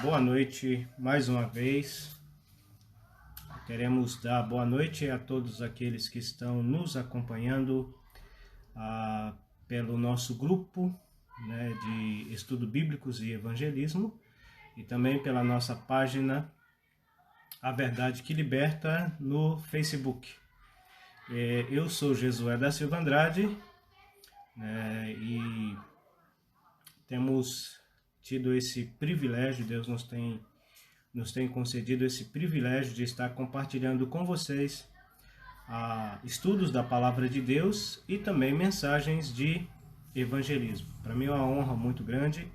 boa noite mais uma vez. Queremos dar boa noite a todos aqueles que estão nos acompanhando pelo nosso grupo, né, de estudo bíblicos e evangelismo, e também pela nossa página A Verdade que Liberta no Facebook. Eu sou Jesué da Silva Andrade, né, e temos tido esse privilégio, Deus nos tem concedido esse privilégio de estar compartilhando com vocês estudos da Palavra de Deus e também mensagens de evangelismo. Para mim é uma honra muito grande,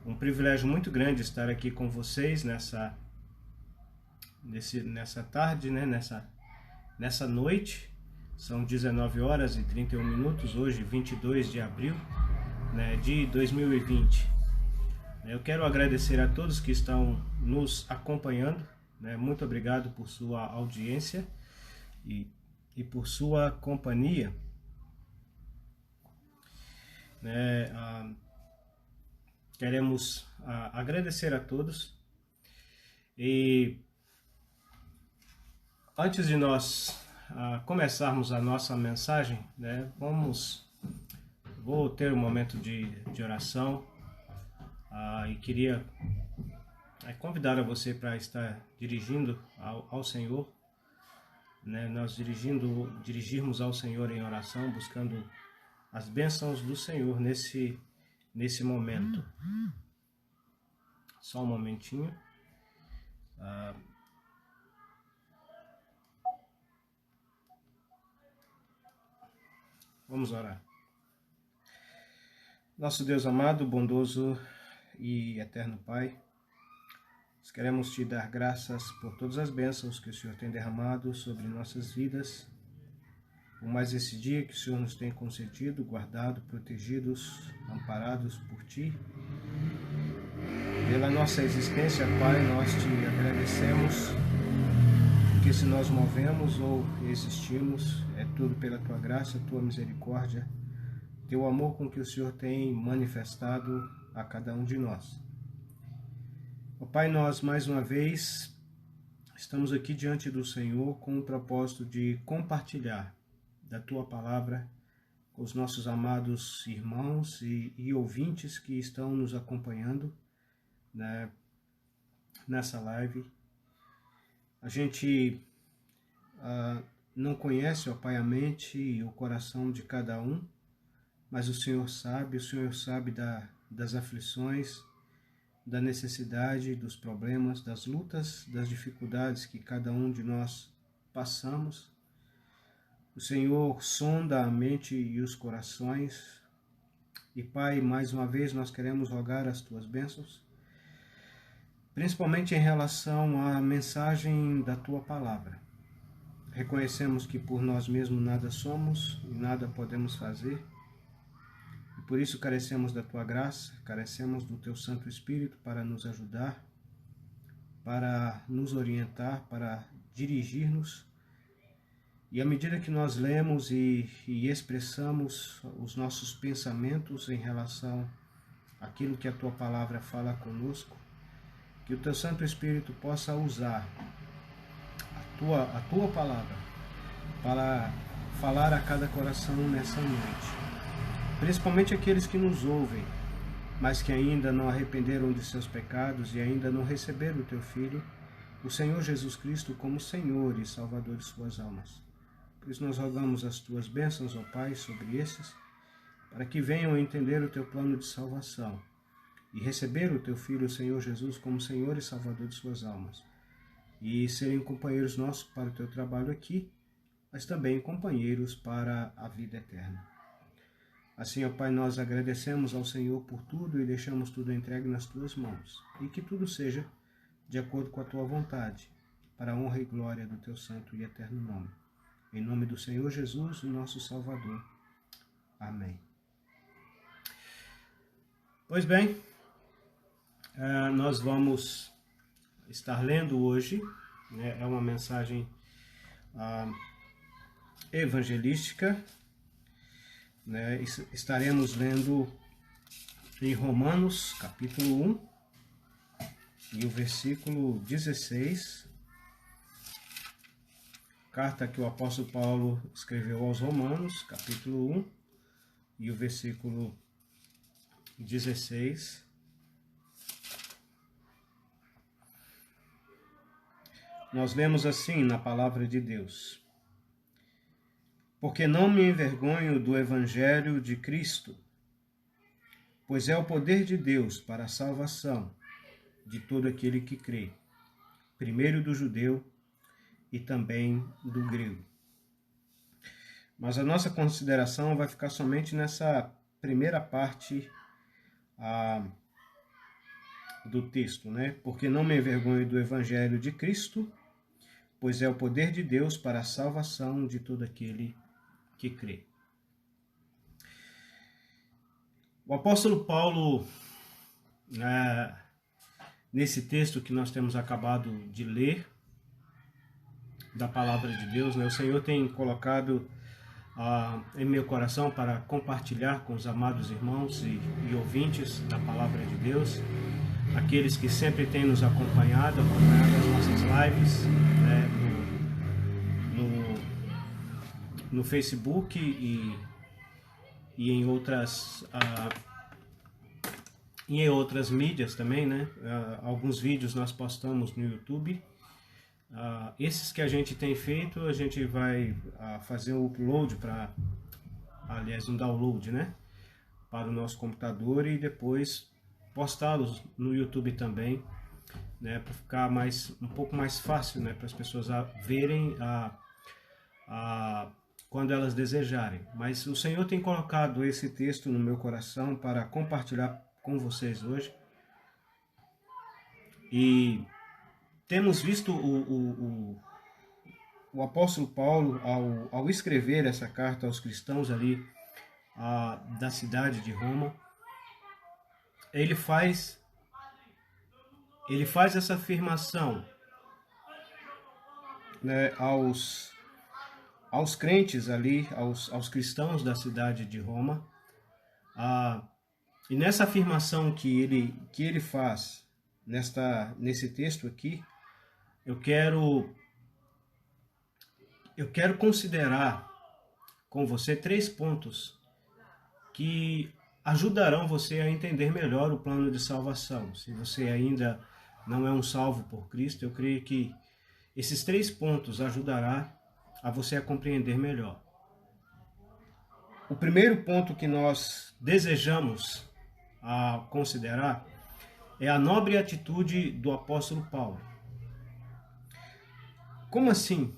um privilégio muito grande estar aqui com vocês nessa tarde, né? nessa noite. São 19 horas e 31 minutos, hoje 22 de abril, né, de 2020. Eu quero agradecer a todos que estão nos acompanhando, né? Muito obrigado por sua audiência e por sua companhia. Queremos agradecer a todos. E antes de nós começarmos a nossa mensagem, né, vou ter um momento de oração. E queria convidar a você para estar dirigindo ao Senhor, né? Nós dirigirmos ao Senhor em oração, buscando as bênçãos do Senhor nesse momento. Só um momentinho. Vamos orar. Nosso Deus amado, bondoso e eterno Pai, nós queremos te dar graças por todas as bênçãos que o Senhor tem derramado sobre nossas vidas, por mais esse dia que o Senhor nos tem concedido, guardado, protegidos, amparados por Ti. Pela nossa existência, Pai, nós te agradecemos, porque se nós movemos ou existimos, é tudo pela Tua graça, Tua misericórdia, Teu amor com que o Senhor tem manifestado a cada um de nós. Ó Pai, nós mais uma vez estamos aqui diante do Senhor com o propósito de compartilhar da Tua Palavra com os nossos amados irmãos e ouvintes que estão nos acompanhando, né, nessa live. A gente não conhece, ó Pai, a mente e o coração de cada um, mas o Senhor sabe das aflições, da necessidade, dos problemas, das lutas, das dificuldades que cada um de nós passamos. O Senhor sonda a mente e os corações. E Pai, mais uma vez nós queremos rogar as Tuas bênçãos, principalmente em relação à mensagem da Tua Palavra. Reconhecemos que por nós mesmos nada somos e nada podemos fazer. Por isso carecemos da Tua graça, carecemos do Teu Santo Espírito para nos ajudar, para nos orientar, para dirigir-nos. E à medida que nós lemos e expressamos os nossos pensamentos em relação àquilo que a Tua Palavra fala conosco, que o Teu Santo Espírito possa usar a Tua Palavra para falar a cada coração nessa noite. Principalmente aqueles que nos ouvem, mas que ainda não arrependeram de seus pecados e ainda não receberam o Teu Filho, o Senhor Jesus Cristo, como Senhor e Salvador de suas almas. Por isso nós rogamos as Tuas bênçãos, ó Pai, sobre esses, para que venham a entender o Teu plano de salvação e receber o Teu Filho, o Senhor Jesus, como Senhor e Salvador de suas almas, e serem companheiros nossos para o Teu trabalho aqui, mas também companheiros para a vida eterna. Assim, ó Pai, nós agradecemos ao Senhor por tudo e deixamos tudo entregue nas Tuas mãos. E que tudo seja de acordo com a Tua vontade, para a honra e glória do Teu santo e eterno nome. Em nome do Senhor Jesus, o nosso Salvador. Amém. Pois bem, nós vamos estar lendo hoje, né, é uma mensagem evangelística, Estaremos lendo em Romanos, capítulo 1, e o versículo 16, carta que o apóstolo Paulo escreveu aos Romanos, capítulo 1, e o versículo 16. Nós lemos assim na palavra de Deus: porque não me envergonho do evangelho de Cristo, pois é o poder de Deus para a salvação de todo aquele que crê, primeiro do judeu e também do grego. Mas a nossa consideração vai ficar somente nessa primeira parte do texto, né? Porque não me envergonho do evangelho de Cristo, pois é o poder de Deus para a salvação de todo aquele que crê. O apóstolo Paulo, nesse texto que nós temos acabado de ler, da palavra de Deus, né, o Senhor tem colocado em meu coração para compartilhar com os amados irmãos e ouvintes da palavra de Deus, aqueles que sempre têm nos acompanhado as nossas lives, né, no Facebook e em outras mídias também, né? Alguns vídeos nós postamos no YouTube. Esses que a gente tem feito, a gente vai fazer um upload um download, né? Para o nosso computador e depois postá-los no YouTube também, né? Para ficar um pouco mais fácil, né? Para as pessoas verem quando elas desejarem. Mas o Senhor tem colocado esse texto no meu coração para compartilhar com vocês hoje. E temos visto o apóstolo Paulo, ao escrever essa carta aos cristãos ali da cidade de Roma, ele faz essa afirmação, né, aos crentes ali, aos cristãos da cidade de Roma. E nessa afirmação que ele faz nesse texto aqui, eu quero considerar com você 3 pontos que ajudarão você a entender melhor o plano de salvação. Se você ainda não é um salvo por Cristo, eu creio que esses 3 pontos ajudará a você a compreender melhor. O primeiro ponto que nós desejamos considerar é a nobre atitude do apóstolo Paulo. Como assim,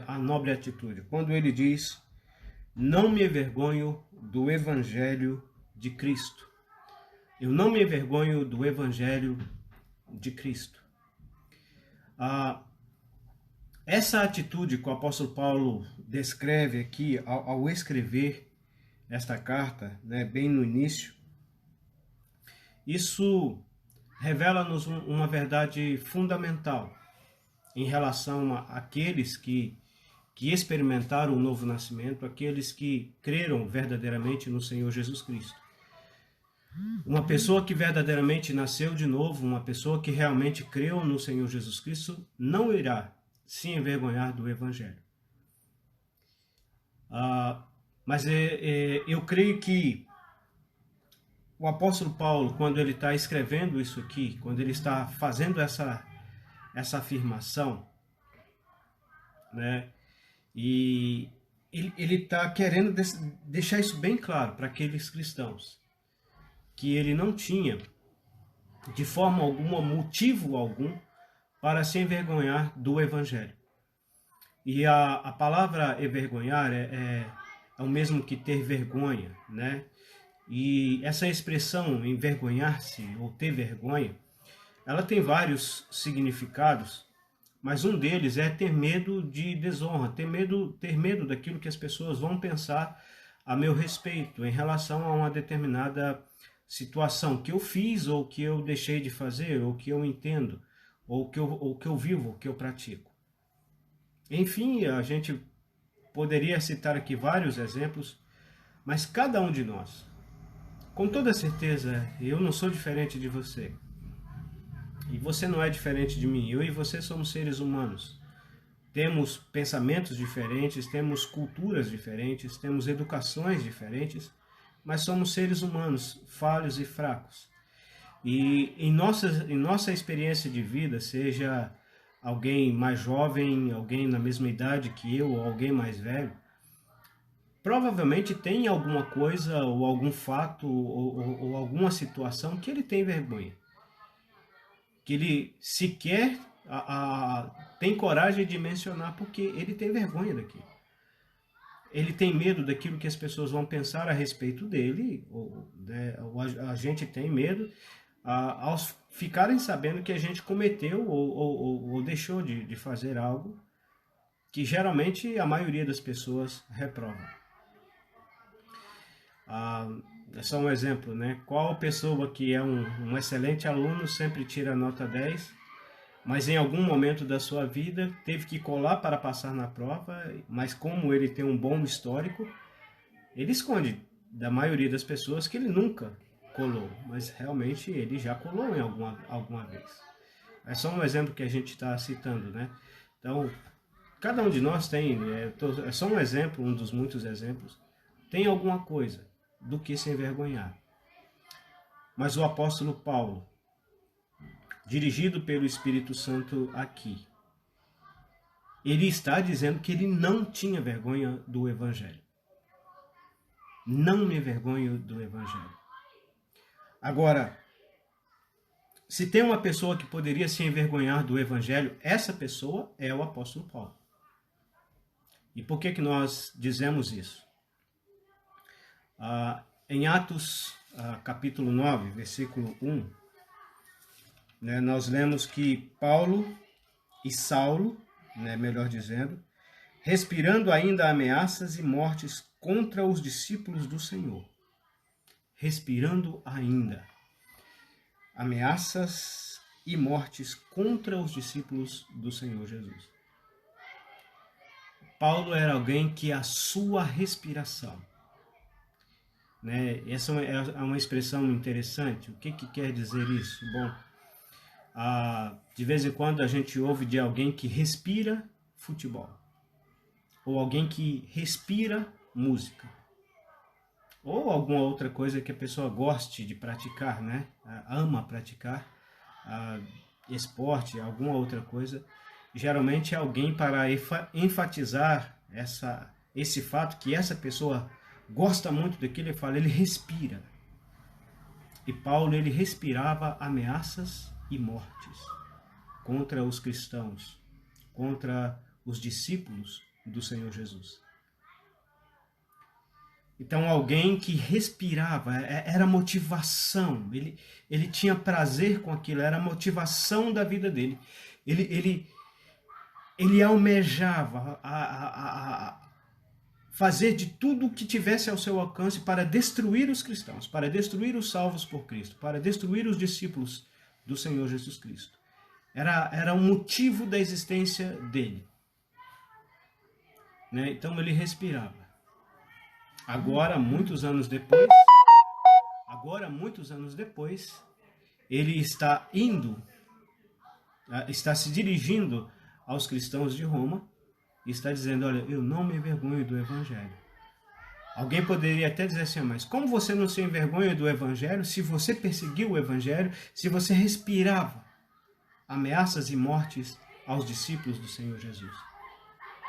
a nobre atitude? Quando ele diz: não me envergonho do evangelho de Cristo. Eu não me envergonho do evangelho de Cristo. Essa atitude que o apóstolo Paulo descreve aqui ao escrever esta carta, né, bem no início, isso revela-nos uma verdade fundamental em relação àqueles que experimentaram o novo nascimento, aqueles que creram verdadeiramente no Senhor Jesus Cristo. Uma pessoa que verdadeiramente nasceu de novo, uma pessoa que realmente creu no Senhor Jesus Cristo, não irá se envergonhar do Evangelho. Mas eu creio que o apóstolo Paulo, quando ele está escrevendo isso aqui, quando ele está fazendo essa afirmação, né, e ele está querendo deixar isso bem claro para aqueles cristãos, que ele não tinha, de forma alguma, motivo algum, para se envergonhar do Evangelho. E a palavra envergonhar é o mesmo que ter vergonha, né? E essa expressão envergonhar-se ou ter vergonha, ela tem vários significados, mas um deles é ter medo de desonra, ter medo daquilo que as pessoas vão pensar a meu respeito em relação a uma determinada situação que eu fiz, ou que eu deixei de fazer, ou que eu entendo, ou que eu vivo, ou que eu pratico. Enfim, a gente poderia citar aqui vários exemplos, mas cada um de nós, com toda certeza, eu não sou diferente de você. E você não é diferente de mim. Eu e você somos seres humanos. Temos pensamentos diferentes, temos culturas diferentes, temos educações diferentes, mas somos seres humanos, falhos e fracos. E em nossa experiência de vida, seja alguém mais jovem, alguém na mesma idade que eu, ou alguém mais velho, provavelmente tem alguma coisa, ou algum fato, ou alguma situação que ele tem vergonha. Que ele sequer tem coragem de mencionar porque ele tem vergonha daquilo. Ele tem medo daquilo que as pessoas vão pensar a respeito dele, a gente tem medo ao ficarem sabendo que a gente cometeu ou deixou de fazer algo que geralmente a maioria das pessoas reprova. É só um exemplo, né? Qual pessoa que é um excelente aluno sempre tira nota 10, mas em algum momento da sua vida teve que colar para passar na prova, mas como ele tem um bom histórico, ele esconde da maioria das pessoas que ele nunca colou, mas realmente ele já colou em alguma vez. É só um exemplo que a gente está citando, né? Então, cada um de nós tem, é só um exemplo, um dos muitos exemplos, tem alguma coisa do que se envergonhar. Mas o apóstolo Paulo, dirigido pelo Espírito Santo aqui, ele está dizendo que ele não tinha vergonha do Evangelho. Não me envergonho do Evangelho. Agora, se tem uma pessoa que poderia se envergonhar do Evangelho, essa pessoa é o apóstolo Paulo. E por que nós dizemos isso? Em Atos, capítulo 9, versículo 1, nós lemos que Paulo e Saulo, melhor dizendo, respirando ainda ameaças e mortes contra os discípulos do Senhor. Respirando ainda ameaças e mortes contra os discípulos do Senhor Jesus. Paulo era alguém que a sua respiração, essa é uma expressão interessante. O que quer dizer isso? Bom, de vez em quando a gente ouve de alguém que respira futebol, ou alguém que respira música, ou alguma outra coisa que a pessoa goste de praticar, ama praticar, esporte, alguma outra coisa. Geralmente é alguém para enfatizar esse fato que essa pessoa gosta muito daquilo, ele fala, ele respira. E Paulo, ele respirava ameaças e mortes contra os cristãos, contra os discípulos do Senhor Jesus. Então, alguém que respirava, era motivação, ele tinha prazer com aquilo, era a motivação da vida dele. Ele almejava fazer de tudo o que tivesse ao seu alcance para destruir os cristãos, para destruir os salvos por Cristo, para destruir os discípulos do Senhor Jesus Cristo. Era um motivo da existência dele. Então, ele respirava. Agora, muitos anos depois, ele está se dirigindo aos cristãos de Roma e está dizendo, olha, eu não me envergonho do Evangelho. Alguém poderia até dizer assim, mas como você não se envergonha do Evangelho se você perseguiu o Evangelho, se você respirava ameaças e mortes aos discípulos do Senhor Jesus?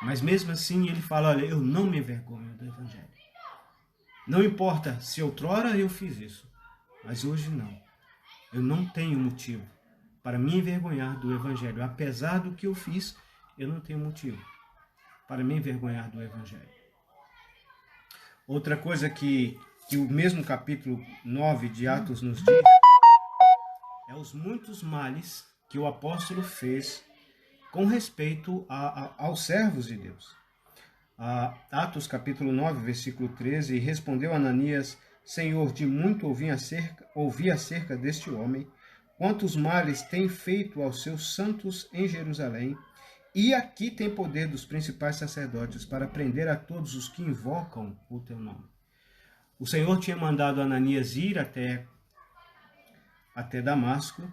Mas mesmo assim ele fala, olha, eu não me envergonho do Evangelho. Não importa se outrora eu fiz isso, mas hoje não. Eu não tenho motivo para me envergonhar do Evangelho. Apesar do que eu fiz, eu não tenho motivo para me envergonhar do Evangelho. Outra coisa que o mesmo capítulo 9 de Atos nos diz é os muitos males que o apóstolo fez com respeito aos servos de Deus. Atos capítulo 9, versículo 13, e respondeu Ananias, Senhor, de muito ouvi acerca deste homem, quantos males tem feito aos seus santos em Jerusalém, e aqui tem poder dos principais sacerdotes para prender a todos os que invocam o teu nome. O Senhor tinha mandado Ananias ir até Damasco,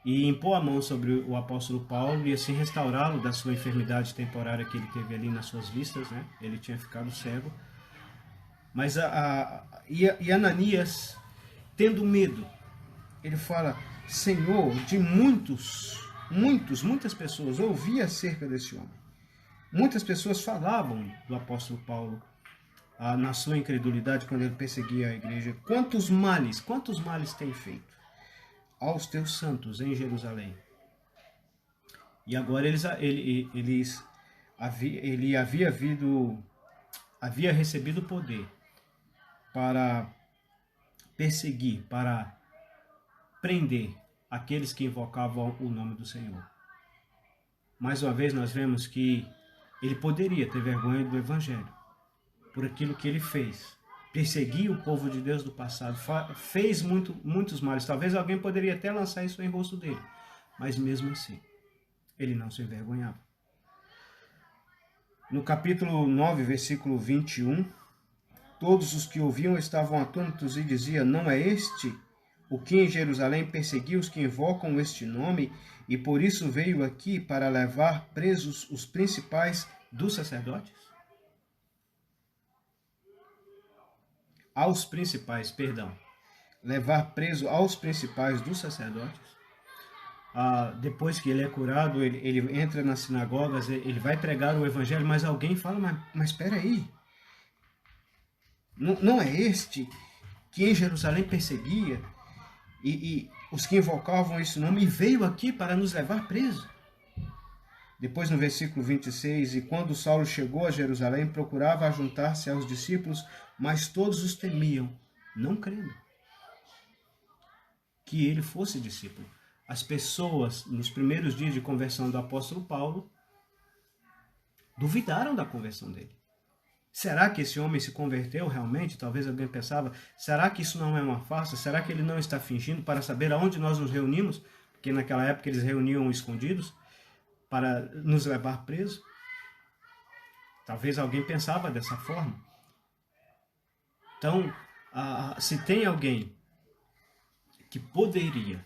e impor a mão sobre o apóstolo Paulo e assim restaurá-lo da sua enfermidade temporária que ele teve ali nas suas vistas, né? Ele tinha ficado cego. Mas e Ananias, tendo medo, ele fala: Senhor, de muitas pessoas ouvi acerca desse homem. Muitas pessoas falavam do apóstolo Paulo na sua incredulidade quando ele perseguia a igreja. Quantos males tem feito aos teus santos em Jerusalém? E agora ele havia recebido poder para perseguir, para prender aqueles que invocavam o nome do Senhor. Mais uma vez nós vemos que ele poderia ter vergonha do Evangelho por aquilo que ele fez. Perseguia o povo de Deus do passado, fez muitos males. Talvez alguém poderia até lançar isso em rosto dele, mas mesmo assim, ele não se envergonhava. No capítulo 9, versículo 21, todos os que ouviam estavam atônitos e diziam: não é este o que em Jerusalém perseguiu os que invocam este nome, e por isso veio aqui para levar presos os principais dos sacerdotes? Levar preso aos principais dos sacerdotes. Depois que ele é curado, ele entra nas sinagogas, ele vai pregar o evangelho, mas alguém fala: mas espera aí, não é este que em Jerusalém perseguia e os que invocavam esse nome e veio aqui para nos levar preso? Depois no versículo 26, e quando Saulo chegou a Jerusalém, procurava juntar-se aos discípulos, mas todos os temiam, não crendo que ele fosse discípulo. As pessoas, nos primeiros dias de conversão do apóstolo Paulo, duvidaram da conversão dele. Será que esse homem se converteu realmente? Talvez alguém pensava: será que isso não é uma farsa? Será que ele não está fingindo para saber aonde nós nos reunimos? Porque naquela época eles reuniam escondidos para nos levar presos. Talvez alguém pensava dessa forma. Então, se tem alguém que poderia,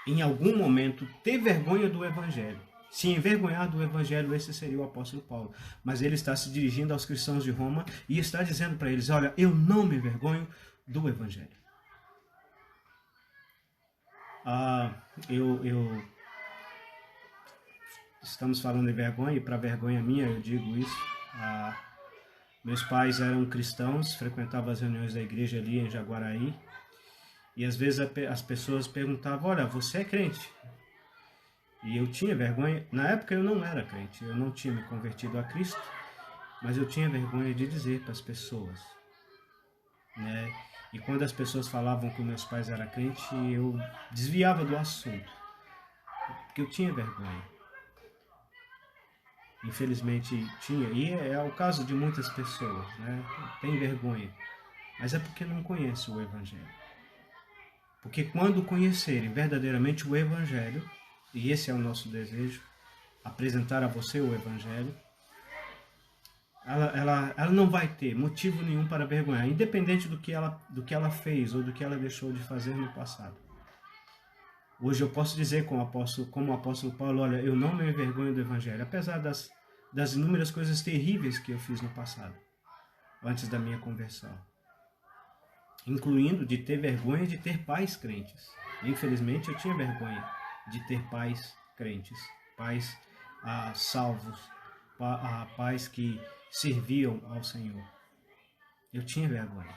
em algum momento, ter vergonha do Evangelho, se envergonhar do Evangelho, esse seria o apóstolo Paulo. Mas ele está se dirigindo aos cristãos de Roma e está dizendo para eles: olha, eu não me envergonho do Evangelho. Estamos falando de vergonha, e para vergonha minha eu digo isso. Meus pais eram cristãos, frequentavam as reuniões da igreja ali em Jaguaraí, e às vezes as pessoas perguntavam: olha, você é crente? E eu tinha vergonha. Na época eu não era crente, eu não tinha me convertido a Cristo, mas eu tinha vergonha de dizer para as pessoas, né? E quando as pessoas falavam que meus pais eram crentes, eu desviava do assunto, porque eu tinha vergonha. Infelizmente tinha, e é o caso de muitas pessoas, né? Tem vergonha, mas é porque não conhecem o Evangelho. Porque quando conhecerem verdadeiramente o Evangelho, e esse é o nosso desejo, apresentar a você o Evangelho, ela não vai ter motivo nenhum para vergonhar, independente do que ela fez ou do que ela deixou de fazer no passado. Hoje eu posso dizer como o apóstolo Paulo: olha, eu não me envergonho do Evangelho, apesar das inúmeras coisas terríveis que eu fiz no passado, antes da minha conversão. Incluindo de ter vergonha de ter pais crentes. Infelizmente eu tinha vergonha de ter pais crentes, pais salvos, pais que serviam ao Senhor. Eu tinha vergonha.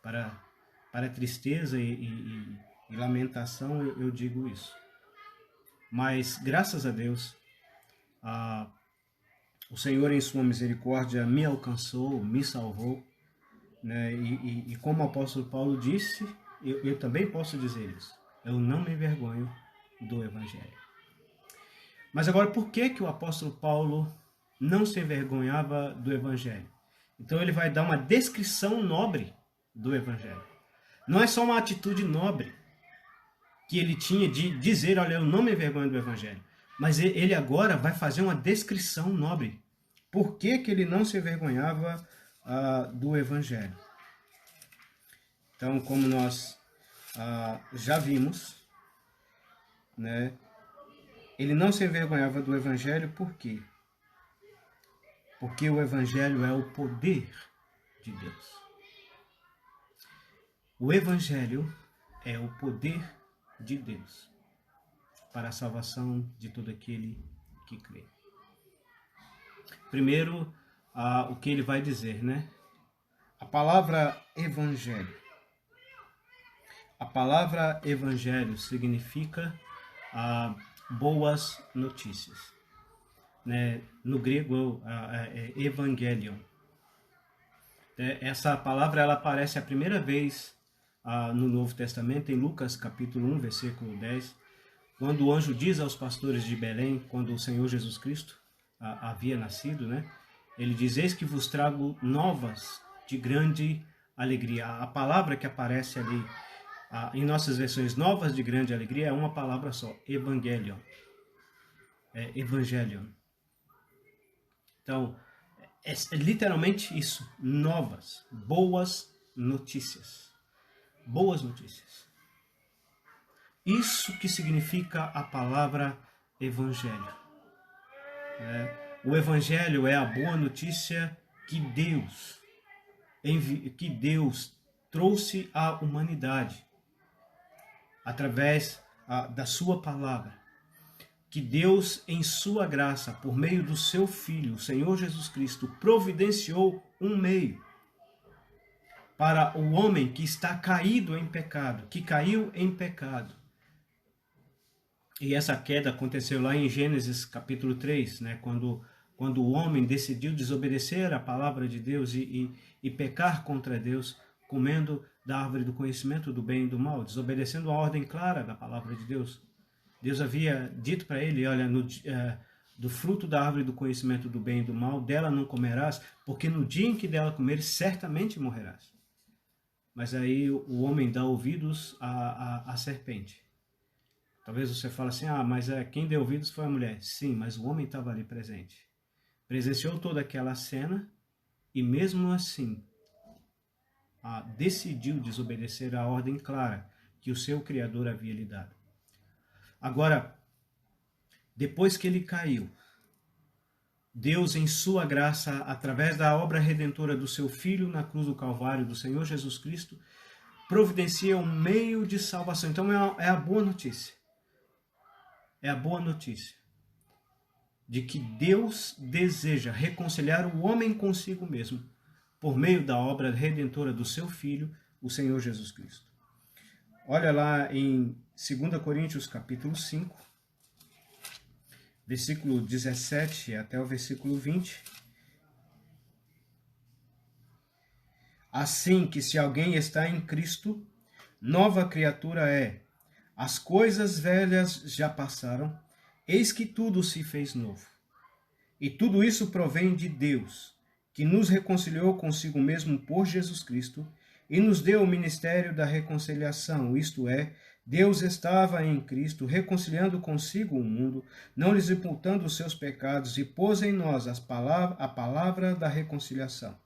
Para tristeza e lamentação eu digo isso. Mas graças a Deus, o Senhor em sua misericórdia me alcançou, me salvou, né? E como o apóstolo Paulo disse, eu também posso dizer isso: eu não me envergonho do Evangelho. Mas agora, por que o apóstolo Paulo não se envergonhava do Evangelho? Então ele vai dar uma descrição nobre do Evangelho. Não é só uma atitude nobre que ele tinha de dizer: olha, eu não me envergonho do Evangelho. Mas ele agora vai fazer uma descrição nobre. Por que ele não se envergonhava do Evangelho? Então, como nós já vimos, né? Ele não se envergonhava do Evangelho, por quê? Porque o Evangelho é o poder de Deus. O Evangelho é o poder de Deus para a salvação de todo aquele que crê. Primeiro, o que ele vai dizer, né? A palavra Evangelho. A palavra Evangelho significa boas notícias. Né? No grego, é Evangelion. Essa palavra ela aparece a primeira vez no Novo Testamento, em Lucas capítulo 1, versículo 10, quando o anjo diz aos pastores de Belém, quando o Senhor Jesus Cristo havia nascido, né? Ele diz: eis que vos trago novas de grande alegria. A palavra que aparece ali em nossas versões, novas de grande alegria, é uma palavra só, Evangelion. Evangelion. Então, é literalmente isso, novas, boas notícias. Boas notícias. Isso que significa a palavra Evangelho. O Evangelho é a boa notícia que Deus trouxe à humanidade através da sua palavra. Que Deus, em sua graça, por meio do seu Filho, o Senhor Jesus Cristo, providenciou um meio para o homem que está caído em pecado, que caiu em pecado. E essa queda aconteceu lá em Gênesis capítulo 3, né, quando o homem decidiu desobedecer a palavra de Deus e pecar contra Deus, comendo da árvore do conhecimento do bem e do mal, desobedecendo a ordem clara da palavra de Deus. Deus havia dito para ele: olha, do fruto da árvore do conhecimento do bem e do mal, dela não comerás, porque no dia em que dela comeres, certamente morrerás. Mas aí o homem dá ouvidos à serpente. Talvez você fale assim: mas quem deu ouvidos foi a mulher. Sim, mas o homem estava ali presente. Presenciou toda aquela cena e mesmo assim decidiu desobedecer a ordem clara que o seu Criador havia lhe dado. Agora, depois que ele caiu, Deus, em sua graça, através da obra redentora do seu Filho na cruz do Calvário, do Senhor Jesus Cristo, providencia um meio de salvação. Então é a boa notícia. É a boa notícia de que Deus deseja reconciliar o homem consigo mesmo por meio da obra redentora do seu Filho, o Senhor Jesus Cristo. Olha lá em 2 Coríntios capítulo 5, versículo 17 até o versículo 20. Assim que se alguém está em Cristo, nova criatura é. As coisas velhas já passaram, eis que tudo se fez novo. E tudo isso provém de Deus, que nos reconciliou consigo mesmo por Jesus Cristo e nos deu o ministério da reconciliação, isto é, Deus estava em Cristo, reconciliando consigo o mundo, não lhes imputando os seus pecados, e pôs em nós a palavra da reconciliação.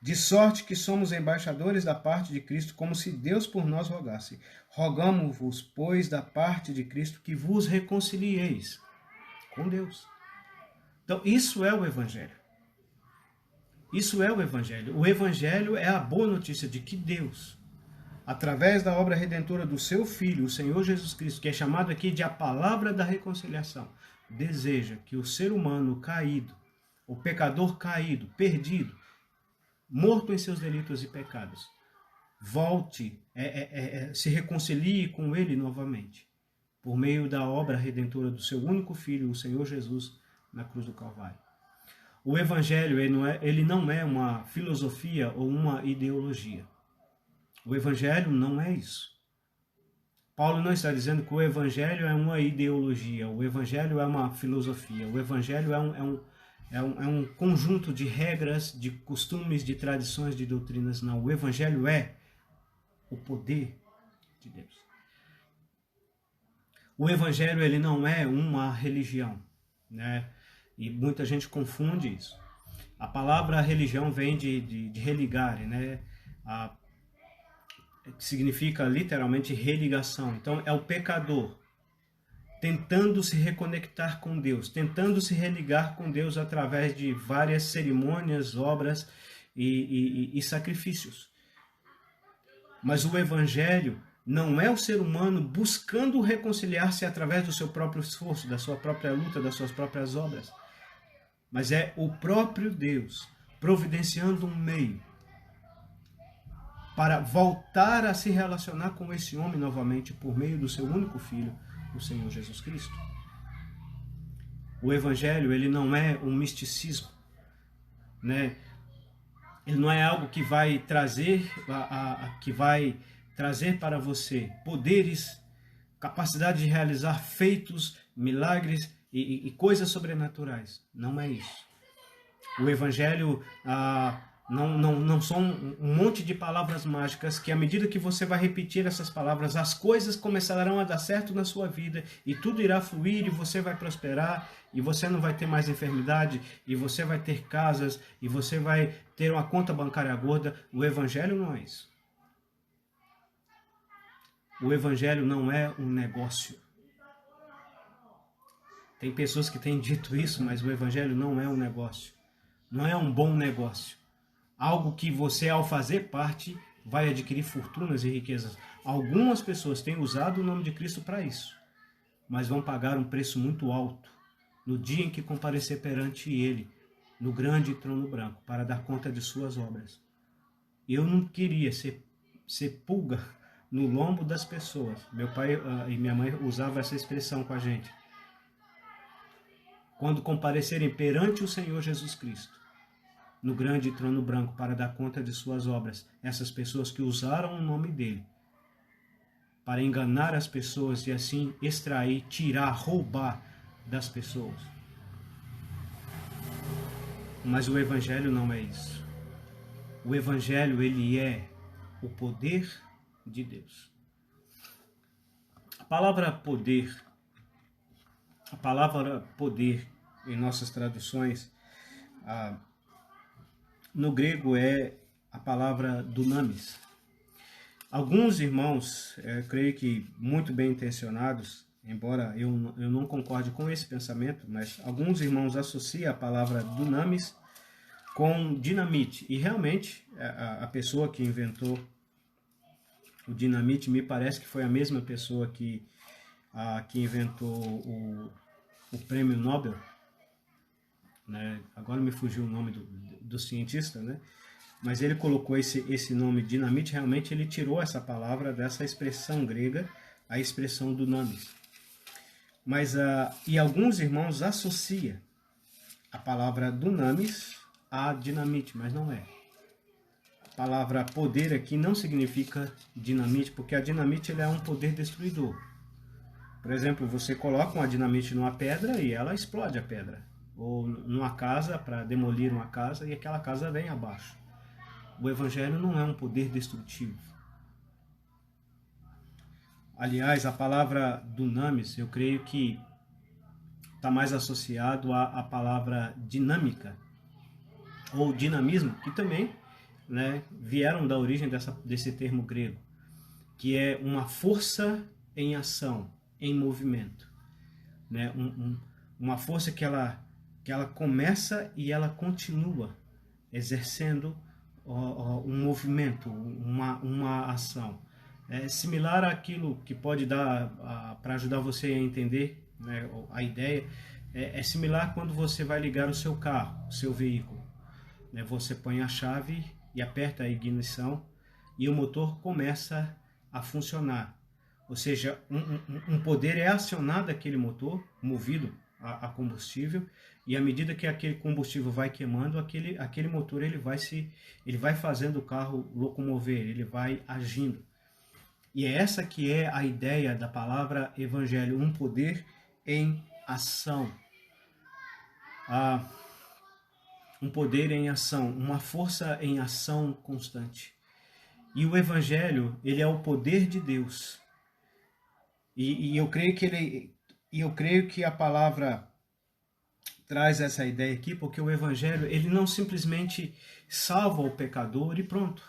De sorte que somos embaixadores da parte de Cristo, como se Deus por nós rogasse. Rogamo-vos, pois, da parte de Cristo, que vos reconcilieis com Deus. Então, isso é o Evangelho. Isso é o Evangelho. O Evangelho é a boa notícia de que Deus, através da obra redentora do seu Filho, o Senhor Jesus Cristo, que é chamado aqui de a palavra da reconciliação, deseja que o ser humano caído, o pecador caído, perdido, morto em seus delitos e pecados, volte, se reconcilie com ele novamente, por meio da obra redentora do seu único Filho, o Senhor Jesus, na cruz do Calvário. O Evangelho ele não é uma filosofia ou uma ideologia. O Evangelho não é isso. Paulo não está dizendo que o Evangelho é uma ideologia, o Evangelho é uma filosofia, o Evangelho é um conjunto de regras, de costumes, de tradições, de doutrinas. Não, o Evangelho é o poder de Deus. O Evangelho ele não é uma religião, né? E muita gente confunde isso. A palavra religião vem de religare, né? Que significa literalmente religação. Então é o pecador tentando se reconectar com Deus, tentando se religar com Deus através de várias cerimônias, obras e sacrifícios. Mas o Evangelho não é o ser humano buscando reconciliar-se através do seu próprio esforço, da sua própria luta, das suas próprias obras. Mas é o próprio Deus providenciando um meio para voltar a se relacionar com esse homem novamente por meio do seu único Filho, o Senhor Jesus Cristo. O Evangelho, ele não é um misticismo, né? Ele não é algo que vai trazer para você poderes, capacidade de realizar feitos, milagres e coisas sobrenaturais. Não é isso. O Evangelho não são um monte de palavras mágicas que, à medida que você vai repetir essas palavras, as coisas começarão a dar certo na sua vida e tudo irá fluir e você vai prosperar e você não vai ter mais enfermidade e você vai ter casas e você vai ter uma conta bancária gorda. O Evangelho não é isso. O Evangelho não é um negócio. Tem pessoas que têm dito isso, mas o Evangelho não é um negócio. Não é um bom negócio. Algo que você, ao fazer parte, vai adquirir fortunas e riquezas. Algumas pessoas têm usado o nome de Cristo para isso, mas vão pagar um preço muito alto no dia em que comparecer perante Ele, no grande trono branco, para dar conta de suas obras. Eu não queria ser pulga no lombo das pessoas. Meu pai e minha mãe usavam essa expressão com a gente. Quando comparecerem perante o Senhor Jesus Cristo, no grande trono branco, para dar conta de suas obras, essas pessoas que usaram o nome dele para enganar as pessoas e assim extrair, tirar, roubar das pessoas. Mas o Evangelho não é isso. O Evangelho, ele é o poder de Deus. A palavra poder em nossas traduções, no grego é a palavra dunamis. Alguns irmãos, creio que muito bem intencionados, embora eu não concorde com esse pensamento, mas alguns irmãos associam a palavra dunamis com dinamite. E realmente, a pessoa que inventou o dinamite, me parece que foi a mesma pessoa que inventou o prêmio Nobel, né? Agora me fugiu o nome do cientista, né? Mas ele colocou esse nome dinamite, realmente ele tirou essa palavra dessa expressão grega, a expressão dunamis. Mas, e alguns irmãos associam a palavra dunamis a dinamite, mas não é. A palavra poder aqui não significa dinamite, porque a dinamite é um poder destruidor. Por exemplo, você coloca uma dinamite numa pedra e ela explode a pedra. Ou numa casa, para demolir uma casa, e aquela casa vem abaixo. O Evangelho não é um poder destrutivo. Aliás, a palavra dunamis, eu creio que está mais associado à palavra dinâmica, ou dinamismo, que também, né, vieram da origem desse termo grego, que é uma força em ação, em movimento. Né? Uma força que ela começa e ela continua exercendo um movimento, uma ação. É similar àquilo que pode dar para ajudar você a entender, né, a ideia. É similar quando você vai ligar o seu carro, o seu veículo. Né, você põe a chave e aperta a ignição e o motor começa a funcionar. Ou seja, um poder é acionado aquele motor, movido a combustível, e à medida que aquele combustível vai queimando, aquele motor ele vai fazendo o carro locomover, ele vai agindo. E é essa que é a ideia da palavra evangelho, um poder em ação. Um poder em ação, uma força em ação constante. E o evangelho, ele é o poder de Deus. E eu creio que a palavra traz essa ideia aqui, porque o evangelho, ele não simplesmente salva o pecador e pronto.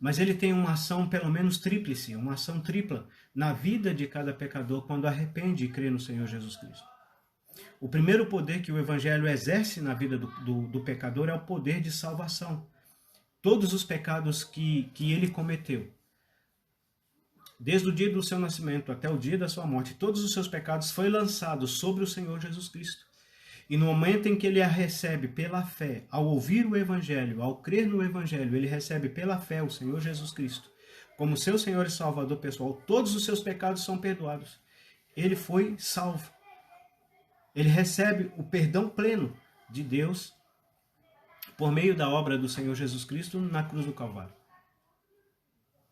mas ele tem uma ação pelo menos tríplice, uma ação tripla na vida de cada pecador quando arrepende e crê no Senhor Jesus Cristo. O primeiro poder que o Evangelho exerce na vida do pecador é o poder de salvação. Todos os pecados que ele cometeu, desde o dia do seu nascimento até o dia da sua morte, todos os seus pecados foram lançados sobre o Senhor Jesus Cristo. E no momento em que ele a recebe pela fé, ao ouvir o Evangelho, ao crer no Evangelho, ele recebe pela fé o Senhor Jesus Cristo como seu Senhor e Salvador pessoal, todos os seus pecados são perdoados. Ele foi salvo. Ele recebe o perdão pleno de Deus por meio da obra do Senhor Jesus Cristo na cruz do Calvário.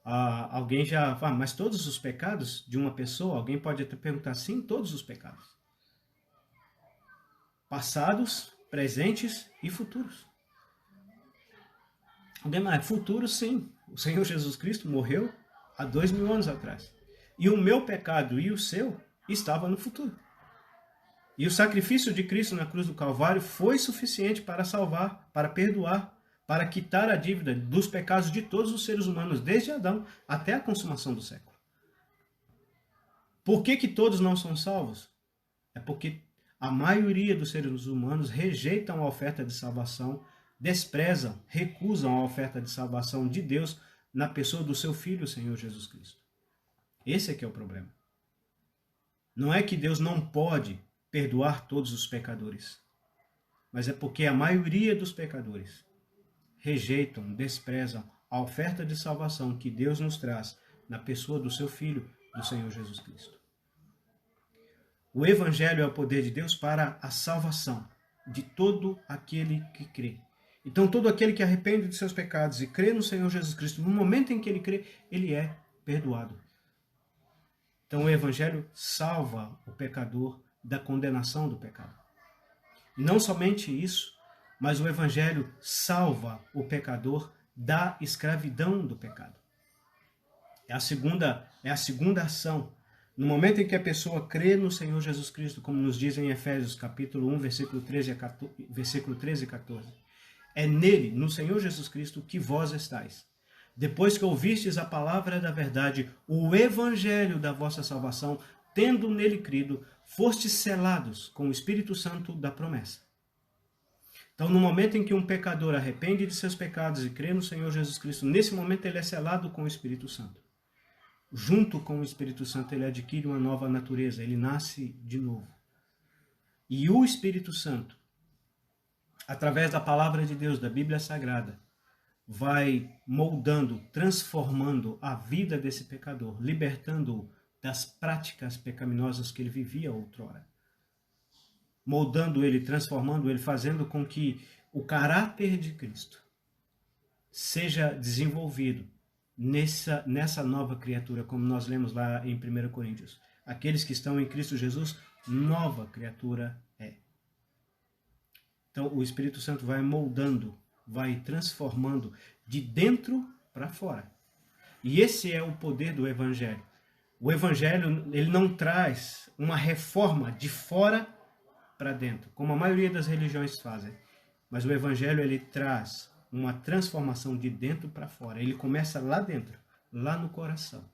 Alguém já fala, mas todos os pecados de uma pessoa, alguém pode até perguntar, sim, todos os pecados. Passados, presentes e futuros. Alguém mais, futuros sim. O Senhor Jesus Cristo morreu há 2000 anos atrás. E o meu pecado e o seu estava no futuro. E o sacrifício de Cristo na cruz do Calvário foi suficiente para salvar, para perdoar, para quitar a dívida dos pecados de todos os seres humanos, desde Adão até a consumação do século. Por que todos não são salvos? É porque a maioria dos seres humanos rejeitam a oferta de salvação, desprezam, recusam a oferta de salvação de Deus na pessoa do seu Filho, o Senhor Jesus Cristo. Esse é que é o problema. Não é que Deus não pode perdoar todos os pecadores, mas é porque a maioria dos pecadores rejeitam, desprezam a oferta de salvação que Deus nos traz na pessoa do seu Filho, do Senhor Jesus Cristo. O Evangelho é o poder de Deus para a salvação de todo aquele que crê. Então, todo aquele que arrepende de seus pecados e crê no Senhor Jesus Cristo, no momento em que ele crê, ele é perdoado. Então, o Evangelho salva o pecador da condenação do pecado. E não somente isso, mas o Evangelho salva o pecador da escravidão do pecado. É a segunda ação. No momento em que a pessoa crê no Senhor Jesus Cristo, como nos diz em Efésios capítulo 1, versículo 13 e 14, é nele, no Senhor Jesus Cristo, que vós estáis. Depois que ouvistes a palavra da verdade, o evangelho da vossa salvação, tendo nele crido, fostes selados com o Espírito Santo da promessa. Então, no momento em que um pecador arrepende de seus pecados e crê no Senhor Jesus Cristo, nesse momento ele é selado com o Espírito Santo. Junto com o Espírito Santo, ele adquire uma nova natureza, ele nasce de novo. E o Espírito Santo, através da palavra de Deus, da Bíblia Sagrada, vai moldando, transformando a vida desse pecador, libertando-o das práticas pecaminosas que ele vivia outrora. Moldando ele, transformando ele, fazendo com que o caráter de Cristo seja desenvolvido nessa nova criatura, como nós lemos lá em 1 Coríntios. Aqueles que estão em Cristo Jesus, nova criatura é. Então, o Espírito Santo vai moldando, vai transformando de dentro para fora. E esse é o poder do Evangelho. O Evangelho, ele não traz uma reforma de fora para dentro, como a maioria das religiões fazem. Mas o Evangelho, ele traz uma transformação de dentro para fora. Ele começa lá dentro, lá no coração.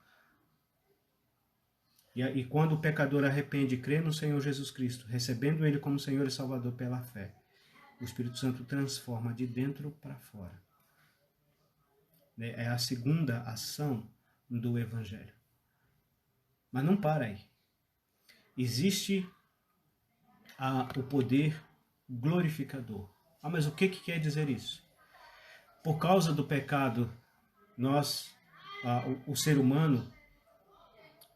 E quando o pecador arrepende e crê no Senhor Jesus Cristo, recebendo ele como Senhor e Salvador pela fé, o Espírito Santo transforma de dentro para fora. É a segunda ação do Evangelho. Mas não para aí. Existe o poder glorificador. Mas o que quer dizer isso? Por causa do pecado, o ser humano,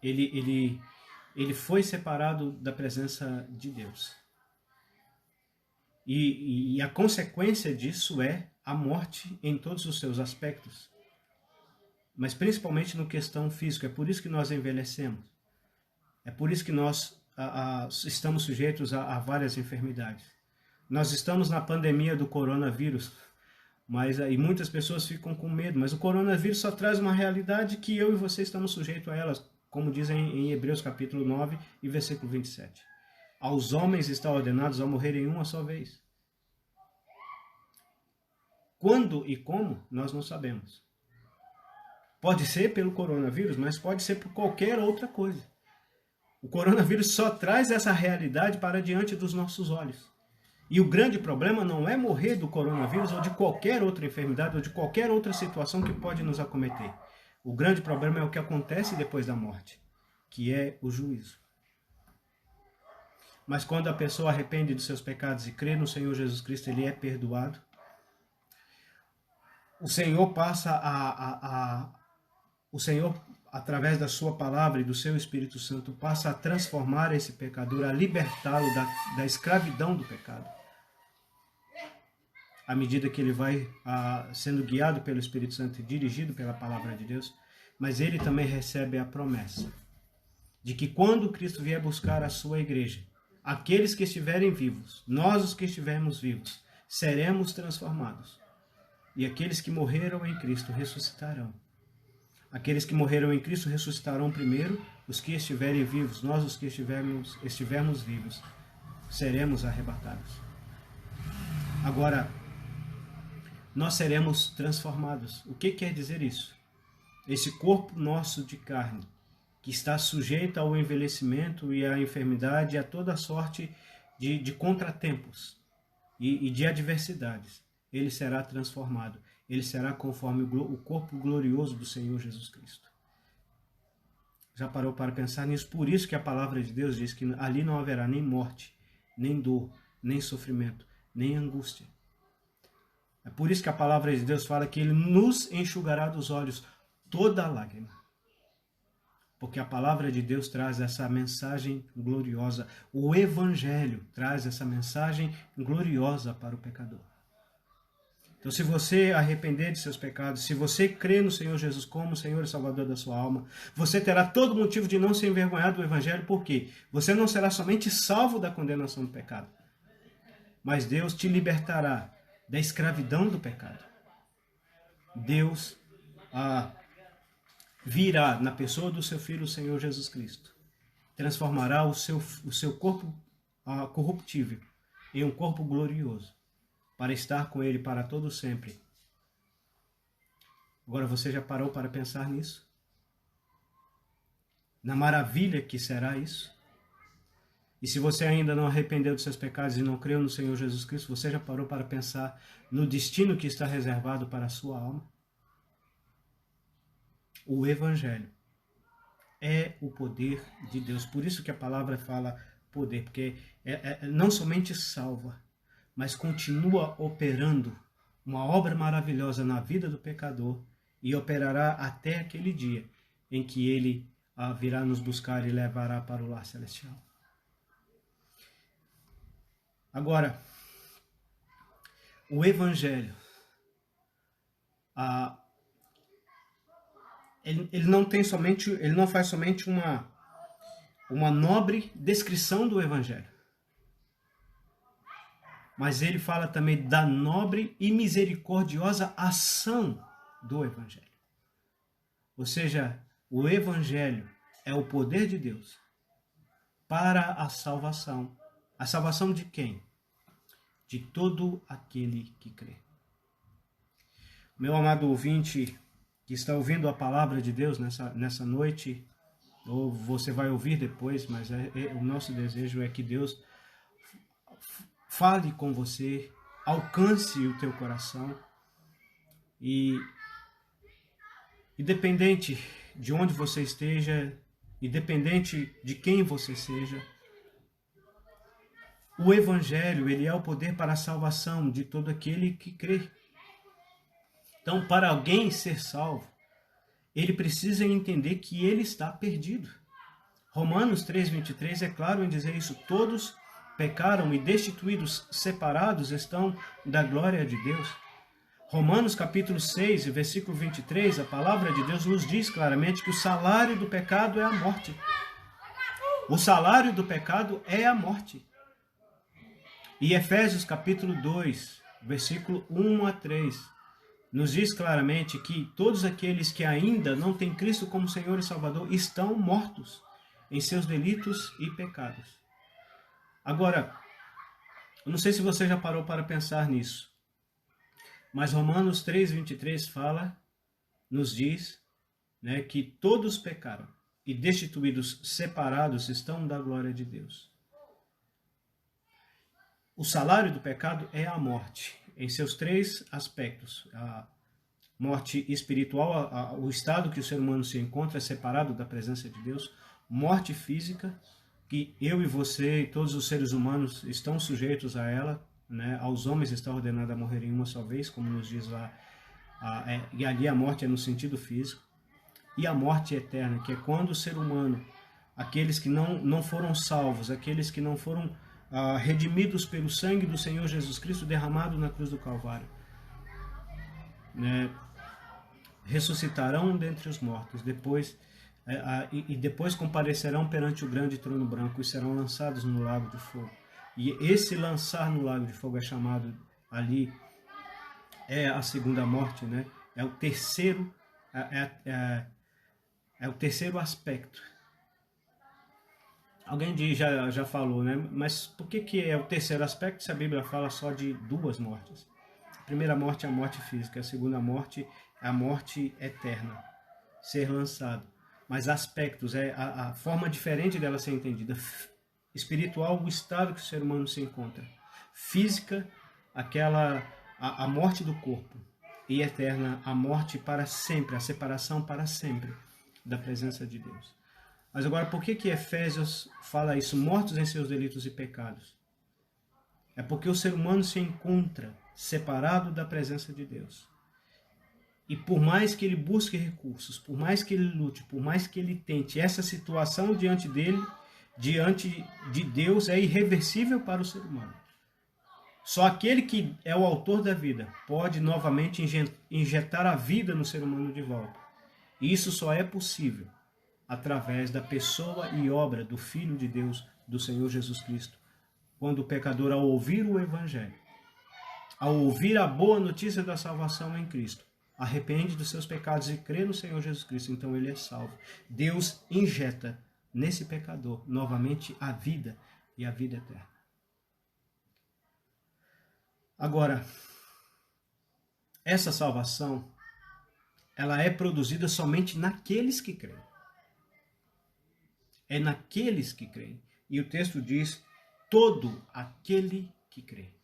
ele foi separado da presença de Deus. E a consequência disso é a morte em todos os seus aspectos. Mas principalmente no questão física. É por isso que nós envelhecemos. É por isso que nós estamos sujeitos a várias enfermidades. Nós estamos na pandemia do coronavírus, e muitas pessoas ficam com medo. Mas o coronavírus só traz uma realidade que eu e você estamos sujeitos a elas, como dizem em Hebreus capítulo 9 e versículo 27. Aos homens está ordenados a morrerem uma só vez. Quando e como, nós não sabemos. Pode ser pelo coronavírus, mas pode ser por qualquer outra coisa. O coronavírus só traz essa realidade para diante dos nossos olhos. E o grande problema não é morrer do coronavírus ou de qualquer outra enfermidade ou de qualquer outra situação que pode nos acometer. O grande problema é o que acontece depois da morte, que é o juízo. Mas quando a pessoa arrepende dos seus pecados e crê no Senhor Jesus Cristo, ele é perdoado. O Senhor o Senhor, através da sua palavra e do seu Espírito Santo, passa a transformar esse pecador, a libertá-lo da escravidão do pecado. À medida que ele vai sendo guiado pelo Espírito Santo e dirigido pela palavra de Deus, mas ele também recebe a promessa de que quando Cristo vier buscar a sua igreja, aqueles que estiverem vivos, nós os que estivermos vivos, seremos transformados. E aqueles que morreram em Cristo ressuscitarão. Aqueles que morreram em Cristo ressuscitarão primeiro, os que estiverem vivos, nós os que estivermos vivos, seremos arrebatados. Agora, nós seremos transformados. O que quer dizer isso? Esse corpo nosso de carne, que está sujeito ao envelhecimento e à enfermidade e a toda sorte de contratempos e de adversidades, ele será transformado. Ele será conforme o corpo glorioso do Senhor Jesus Cristo. Já parou para pensar nisso? Por isso que a palavra de Deus diz que ali não haverá nem morte, nem dor, nem sofrimento, nem angústia. É por isso que a palavra de Deus fala que ele nos enxugará dos olhos toda lágrima. Porque a palavra de Deus traz essa mensagem gloriosa. O Evangelho traz essa mensagem gloriosa para o pecador. Então, se você arrepender de seus pecados, se você crer no Senhor Jesus como Senhor e Salvador da sua alma, você terá todo motivo de não se envergonhar do Evangelho, porque você não será somente salvo da condenação do pecado, mas Deus te libertará da escravidão do pecado. Deus virá na pessoa do seu Filho, o Senhor Jesus Cristo, transformará o seu corpo corruptível em um corpo glorioso, para estar com ele para todo sempre. Agora, você já parou para pensar nisso? Na maravilha que será isso? E se você ainda não arrependeu dos seus pecados e não creu no Senhor Jesus Cristo, você já parou para pensar no destino que está reservado para a sua alma? O Evangelho é o poder de Deus. Por isso que a palavra fala poder, porque não somente salva, mas continua operando uma obra maravilhosa na vida do pecador e operará até aquele dia em que ele virá nos buscar e levará para o lar celestial. Agora, o Evangelho, ele não faz somente uma nobre descrição do Evangelho, mas ele fala também da nobre e misericordiosa ação do Evangelho. Ou seja, o Evangelho é o poder de Deus para a salvação. A salvação de quem? De todo aquele que crê. Meu amado ouvinte, que está ouvindo a palavra de Deus nessa noite, ou você vai ouvir depois, mas o nosso desejo é que Deus fale com você, alcance o teu coração e independente de onde você esteja, independente de quem você seja, o Evangelho, ele é o poder para a salvação de todo aquele que crê. Então, para alguém ser salvo, ele precisa entender que ele está perdido. Romanos 3,23 é claro em dizer isso. Todos pecaram e destituídos, separados estão da glória de Deus. Romanos capítulo 6, versículo 23, a palavra de Deus nos diz claramente que o salário do pecado é a morte. O salário do pecado é a morte. E Efésios capítulo 2, versículo 1 a 3, nos diz claramente que todos aqueles que ainda não têm Cristo como Senhor e Salvador estão mortos em seus delitos e pecados. Agora, eu não sei se você já parou para pensar nisso, mas Romanos 3,23 nos diz né, que todos pecaram e destituídos, separados estão da glória de Deus. O salário do pecado é a morte, em seus três aspectos. A morte espiritual, o estado que o ser humano se encontra separado da presença de Deus. Morte física, que eu e você e todos os seres humanos estão sujeitos a ela, né? Aos homens está ordenado a morrer em uma só vez, como nos diz lá, e ali a morte é no sentido físico. E a morte eterna, que é quando o ser humano, aqueles que não foram salvos, aqueles que não foram redimidos pelo sangue do Senhor Jesus Cristo derramado na cruz do Calvário, né, ressuscitarão dentre os mortos, depois comparecerão perante o grande trono branco e serão lançados no lago de fogo. E esse lançar no lago de fogo é chamado ali, é a segunda morte, né? É o terceiro, é o terceiro aspecto. Alguém já falou, né? Mas por que é o terceiro aspecto se a Bíblia fala só de duas mortes? A primeira morte é a morte física, a segunda morte é a morte eterna, ser lançado. Mas aspectos, é a forma diferente dela ser entendida. Espiritual, o estado que o ser humano se encontra. Física, a morte do corpo. E eterna, a morte para sempre, a separação para sempre da presença de Deus. Mas agora, por que Efésios fala isso? Mortos em seus delitos e pecados. É porque o ser humano se encontra separado da presença de Deus. E por mais que ele busque recursos, por mais que ele lute, por mais que ele tente, essa situação diante dele, diante de Deus, é irreversível para o ser humano. Só aquele que é o autor da vida pode novamente injetar a vida no ser humano de volta. E isso só é possível através da pessoa e obra do Filho de Deus, do Senhor Jesus Cristo. Quando o pecador, ao ouvir o Evangelho, ao ouvir a boa notícia da salvação em Cristo, arrepende dos seus pecados e crê no Senhor Jesus Cristo, então ele é salvo. Deus injeta nesse pecador novamente a vida e a vida eterna. Agora, essa salvação, ela é produzida somente naqueles que creem. É naqueles que creem. E o texto diz, todo aquele que crê.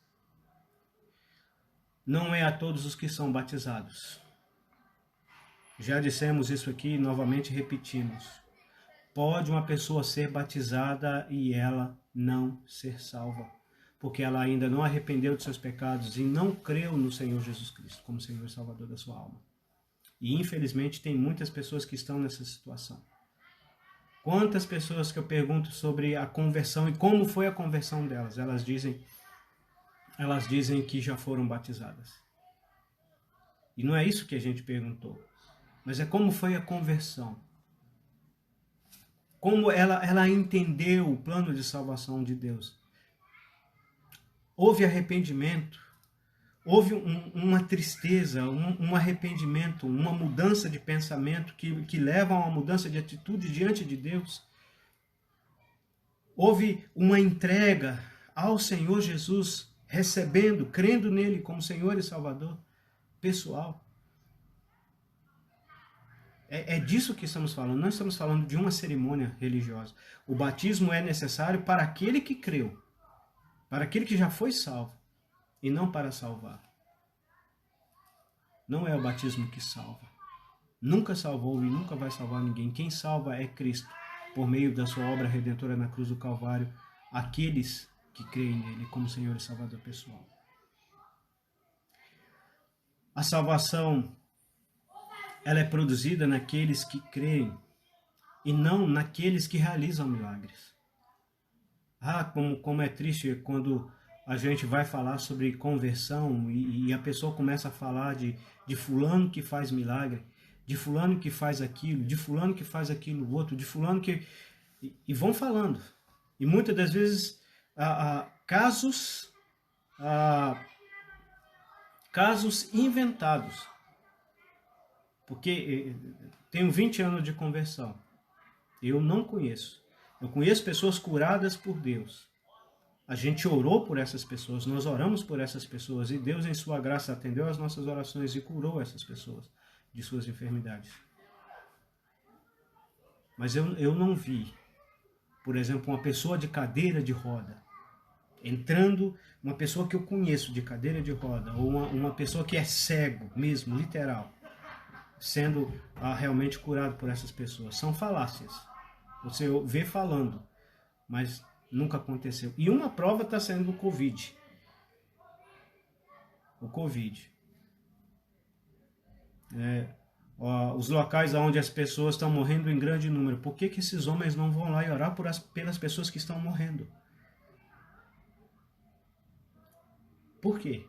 Não é a todos os que são batizados. Já dissemos isso aqui e novamente repetimos. Pode uma pessoa ser batizada e ela não ser salva, porque ela ainda não arrependeu de seus pecados e não creu no Senhor Jesus Cristo como Senhor e Salvador da sua alma. E infelizmente tem muitas pessoas que estão nessa situação. Quantas pessoas que eu pergunto sobre a conversão e como foi a conversão delas, elas dizem que já foram batizadas. E não é isso que a gente perguntou, mas é como foi a conversão. Como ela entendeu o plano de salvação de Deus. Houve arrependimento, houve uma tristeza, um arrependimento, uma mudança de pensamento que leva a uma mudança de atitude diante de Deus. Houve uma entrega ao Senhor Jesus, recebendo, crendo nele como Senhor e Salvador pessoal. É disso que estamos falando, não estamos falando de uma cerimônia religiosa. O batismo é necessário para aquele que creu, para aquele que já foi salvo, e não para salvar. Não é o batismo que salva. Nunca salvou e nunca vai salvar ninguém. Quem salva é Cristo, por meio da sua obra redentora na cruz do Calvário, aqueles que creem nele como Senhor e Salvador pessoal. A salvação, ela é produzida naqueles que creem e não naqueles que realizam milagres. Como é triste quando a gente vai falar sobre conversão e a pessoa começa a falar de fulano que faz milagre, de fulano que faz aquilo, de fulano que faz aquilo outro, de fulano que... E vão falando. E muitas das vezes casos inventados. Porque tenho 20 anos de conversão. Eu não conheço. Eu conheço pessoas curadas por Deus. A gente orou por essas pessoas, nós oramos por essas pessoas e Deus em sua graça atendeu às nossas orações e curou essas pessoas de suas enfermidades. Mas eu não vi, por exemplo, uma pessoa de cadeira de roda entrando, uma pessoa que eu conheço de cadeira de roda, ou uma pessoa que é cego mesmo, literal, sendo realmente curado por essas pessoas. São falácias. Você vê falando, mas nunca aconteceu. E uma prova está sendo o Covid. O Covid. Os locais onde as pessoas estão morrendo em grande número. Por que esses homens não vão lá e orar pelas pessoas que estão morrendo? Por quê?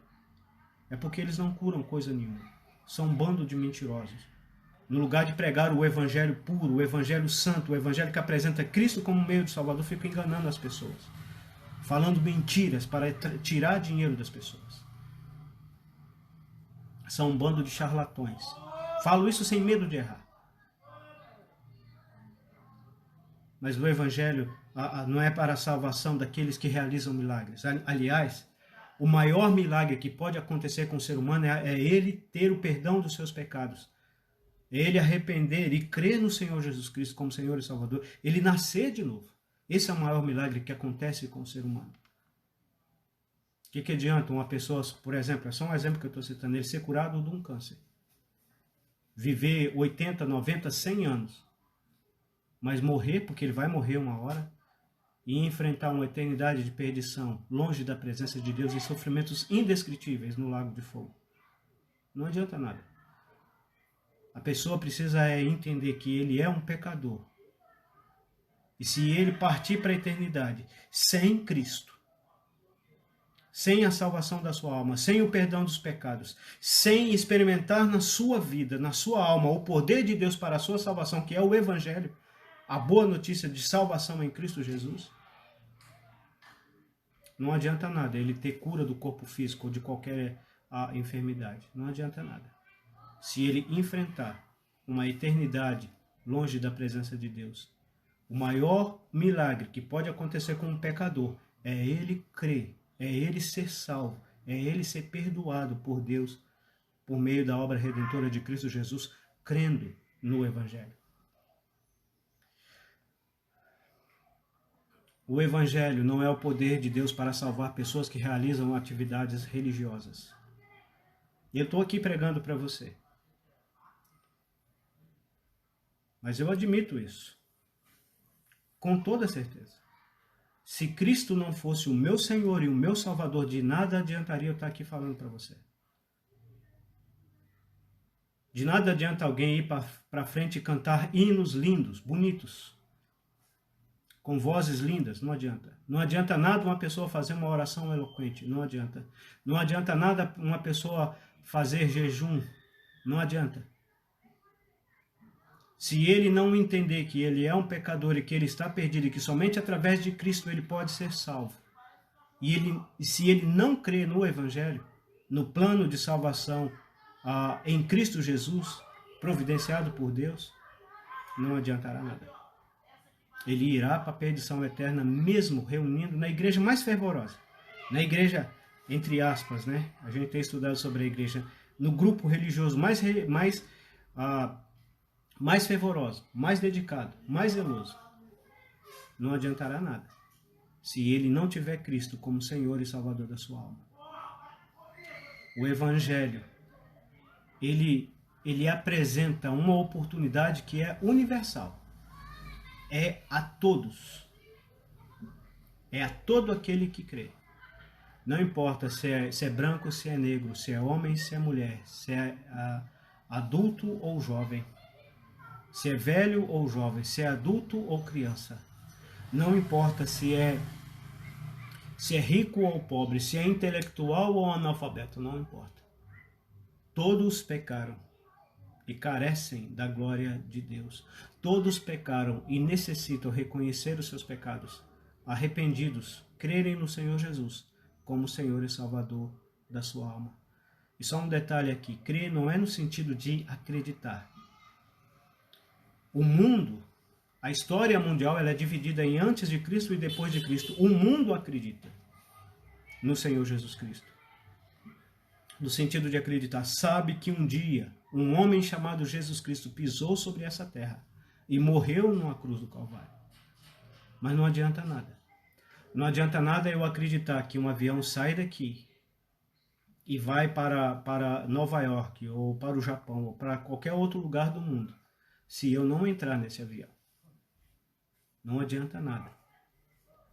É porque eles não curam coisa nenhuma. São um bando de mentirosos. No lugar de pregar o evangelho puro, o evangelho santo, o evangelho que apresenta Cristo como meio de Salvador, ficam enganando as pessoas. Falando mentiras para tirar dinheiro das pessoas. São um bando de charlatões. Falo isso sem medo de errar. Mas o evangelho não é para a salvação daqueles que realizam milagres. Aliás, o maior milagre que pode acontecer com o ser humano é ele ter o perdão dos seus pecados. É ele arrepender e crer no Senhor Jesus Cristo como Senhor e Salvador. Ele nascer de novo. Esse é o maior milagre que acontece com o ser humano. O que adianta uma pessoa, por exemplo, é só um exemplo que eu estou citando, ele ser curado de um câncer. Viver 80, 90, 100 anos. Mas morrer, porque ele vai morrer uma hora, e enfrentar uma eternidade de perdição, longe da presença de Deus, e sofrimentos indescritíveis no lago de fogo. Não adianta nada. A pessoa precisa entender que ele é um pecador. E se ele partir para a eternidade sem Cristo, sem a salvação da sua alma, sem o perdão dos pecados, sem experimentar na sua vida, na sua alma, o poder de Deus para a sua salvação, que é o Evangelho, a boa notícia de salvação em Cristo Jesus, não adianta nada ele ter cura do corpo físico ou de qualquer enfermidade. Não adianta nada. Se ele enfrentar uma eternidade longe da presença de Deus, o maior milagre que pode acontecer com um pecador é ele crer, é ele ser salvo, é ele ser perdoado por Deus por meio da obra redentora de Cristo Jesus, crendo no Evangelho. O Evangelho não é o poder de Deus para salvar pessoas que realizam atividades religiosas. E eu estou aqui pregando para você. Mas eu admito isso. Com toda certeza. Se Cristo não fosse o meu Senhor e o meu Salvador, de nada adiantaria eu estar aqui falando para você. De nada adianta alguém ir para frente e cantar hinos lindos, bonitos, com vozes lindas, não adianta. Não adianta nada uma pessoa fazer uma oração eloquente, não adianta. Não adianta nada uma pessoa fazer jejum, não adianta. Se ele não entender que ele é um pecador e que ele está perdido e que somente através de Cristo ele pode ser salvo, e se ele não crê no Evangelho, no plano de salvação em Cristo Jesus, providenciado por Deus, não adiantará nada. Ele irá para a perdição eterna, mesmo reunindo na igreja mais fervorosa. Na igreja, entre aspas, né? A gente tem estudado sobre a igreja. No grupo religioso mais fervoroso, mais dedicado, mais zeloso. Não adiantará nada. Se ele não tiver Cristo como Senhor e Salvador da sua alma. O Evangelho, ele apresenta uma oportunidade que é universal. É a todos. É a todo aquele que crê. Não importa se é branco, se é negro, se é homem, se é mulher, se é adulto ou jovem, se é velho ou jovem, se é adulto ou criança. Não importa se é rico ou pobre, se é intelectual ou analfabeto, não importa. Todos pecaram e carecem da glória de Deus. Todos pecaram e necessitam reconhecer os seus pecados, arrependidos, crerem no Senhor Jesus como Senhor e Salvador da sua alma. E só um detalhe aqui, crer não é no sentido de acreditar. O mundo, a história mundial, ela é dividida em antes de Cristo e depois de Cristo. O mundo acredita no Senhor Jesus Cristo. No sentido de acreditar, sabe que um dia um homem chamado Jesus Cristo pisou sobre essa terra e morreu numa cruz do Calvário. Mas não adianta nada. Não adianta nada eu acreditar que um avião sai daqui e vai para Nova York, ou para o Japão, ou para qualquer outro lugar do mundo, se eu não entrar nesse avião. Não adianta nada.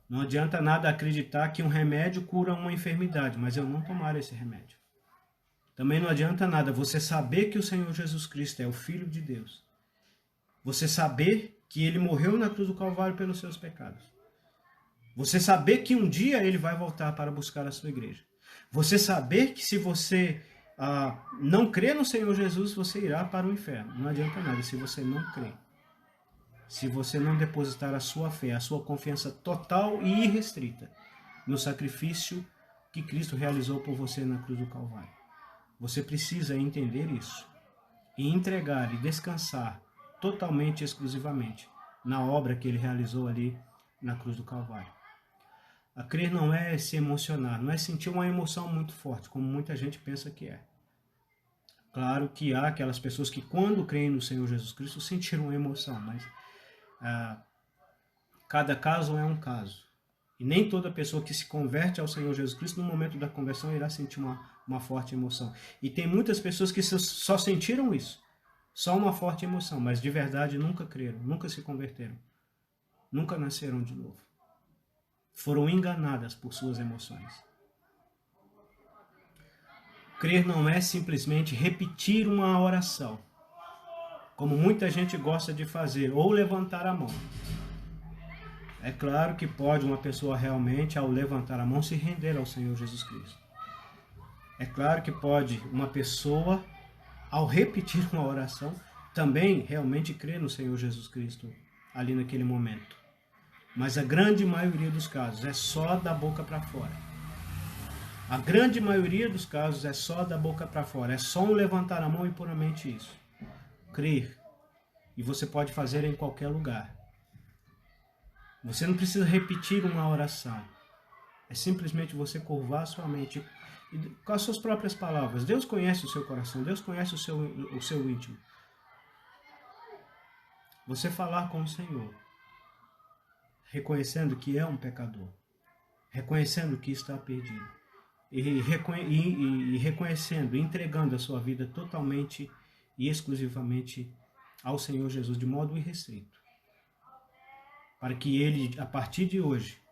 Não adianta nada acreditar que um remédio cura uma enfermidade, mas eu não tomar esse remédio. Também não adianta nada você saber que o Senhor Jesus Cristo é o Filho de Deus. Você saber que ele morreu na cruz do Calvário pelos seus pecados. Você saber que um dia ele vai voltar para buscar a sua igreja. Você saber que se você não crer no Senhor Jesus, você irá para o inferno. Não adianta nada se você não crer. Se você não depositar a sua fé, a sua confiança total e irrestrita no sacrifício que Cristo realizou por você na cruz do Calvário. Você precisa entender isso e entregar e descansar totalmente e exclusivamente na obra que ele realizou ali na cruz do Calvário. A crer não é se emocionar, não é sentir uma emoção muito forte, como muita gente pensa que é. Claro que há aquelas pessoas que quando creem no Senhor Jesus Cristo sentiram uma emoção, mas cada caso é um caso. E nem toda pessoa que se converte ao Senhor Jesus Cristo, no momento da conversão, irá sentir uma forte emoção. E tem muitas pessoas que só sentiram isso, só uma forte emoção, mas de verdade nunca creram, nunca se converteram, nunca nasceram de novo. Foram enganadas por suas emoções. Crer não é simplesmente repetir uma oração, como muita gente gosta de fazer, ou levantar a mão. É claro que pode uma pessoa realmente, ao levantar a mão, se render ao Senhor Jesus Cristo. É claro que pode uma pessoa, ao repetir uma oração, também realmente crer no Senhor Jesus Cristo ali naquele momento. Mas a grande maioria dos casos é só da boca para fora. A grande maioria dos casos é só da boca para fora. É só um levantar a mão e puramente isso. Crer. E você pode fazer em qualquer lugar. Você não precisa repetir uma oração. É simplesmente você curvar a sua mente com as suas próprias palavras. Deus conhece o seu coração. Deus conhece o seu íntimo. Você falar com o Senhor, reconhecendo que é um pecador, reconhecendo que está perdido, e reconhecendo, entregando a sua vida totalmente e exclusivamente ao Senhor Jesus, de modo irrestrito, para que Ele, a partir de hoje,